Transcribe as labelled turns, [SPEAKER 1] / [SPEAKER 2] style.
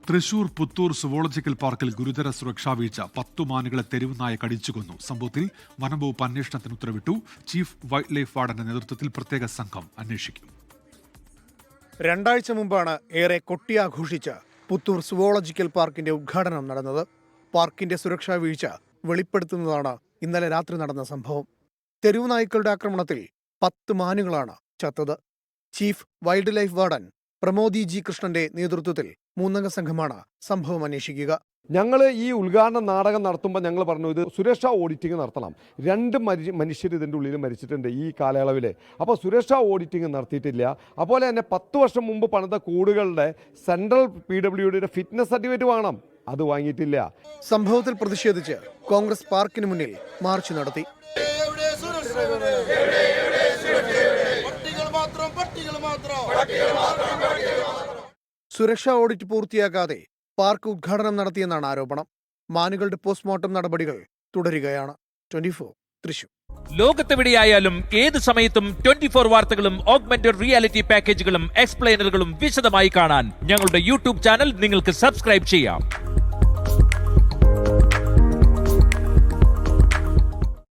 [SPEAKER 1] Thrissur Puthur zoological പാർക്കിൽ ഗുരുതര സുരക്ഷാ വീഴ്ച. 10 മാനുകളെ തെരുവ് നായ കടിച്ചു കൊന്നു. സംഭവത്തിൽ വനംവകുപ്പ് അന്വേഷണത്തിന് ഉത്തരവിട്ടു. ചീഫ് വൈൽഡ് ലൈഫ് വാർഡന്റെ നേതൃത്വത്തിൽ പ്രത്യേക സംഘം അന്വേഷിക്കും.
[SPEAKER 2] 2 ആഴ്ച മുമ്പാണ് ഏറെ കൊട്ടിയാഘോഷിച്ച പുത്തൂർ സുവോളജിക്കൽ പാർക്കിന്റെ ഉദ്ഘാടനം നടന്നത്. പാർക്കിന്റെ സുരക്ഷാ വീഴ്ച വെളിപ്പെടുത്തുന്നതാണ് ഇന്നലെ രാത്രി നടന്ന സംഭവം. തെരുവ് നായ്ക്കളുടെ ആക്രമണത്തിൽ 10 മാനുകളാണ് ചത്തത്. Chief wildlife warden Pramod G കൃഷ്ണന്റെ നേതൃത്വത്തിൽ 3-അംഗ സംഘമാണ് സംഭവം അന്വേഷിക്കുക.
[SPEAKER 3] ഞങ്ങൾ ഈ ഉദ്ഘാടന നാടകം നടത്തുമ്പോൾ ഞങ്ങൾ പറഞ്ഞു ഇത് സുരക്ഷാ ഓഡിറ്റിംഗ് നടത്തണം. 2 മനുഷ്യർ ഇതിൻ്റെ ഉള്ളിൽ മരിച്ചിട്ടുണ്ട് ഈ കാലയളവിൽ. അപ്പോൾ സുരക്ഷാ ഓഡിറ്റിംഗ് നടത്തിയിട്ടില്ല. അതുപോലെ തന്നെ 10 വർഷം മുമ്പ് പണിത കൂടുകളുടെ സെൻട്രൽ PWDയുടെ ഫിറ്റ്നസ് സർട്ടിഫിക്കറ്റ് വാങ്ങണം. അത് വാങ്ങിയിട്ടില്ല.
[SPEAKER 2] സംഭവത്തിൽ പ്രതിഷേധിച്ച് കോൺഗ്രസ് പാർക്കിന് മുന്നിൽ മാർച്ച് നടത്തി. സുരക്ഷാ ഓഡിറ്റ് പൂർത്തിയാക്കാതെ പാർക്ക് ഉദ്ഘാടനം നടത്തിയെന്നാണ് ആരോപണം. മാനുകളുടെ പോസ്റ്റ്മോർട്ടം നടപടികൾ തുടരുകയാണ്. 24 തൃശൂർ.
[SPEAKER 4] ലോകത്തെവിടെയായാലും ഏത് സമയത്തും 24 വാർത്തകളും ഓഗ്മെന്റഡ് റിയാലിറ്റി പാക്കേജുകളും എക്സ്പ്ലെയിനറുകളും വിശദമായി കാണാൻ ഞങ്ങളുടെ യൂട്യൂബ് ചാനൽ നിങ്ങൾക്ക് സബ്സ്ക്രൈബ് ചെയ്യാം.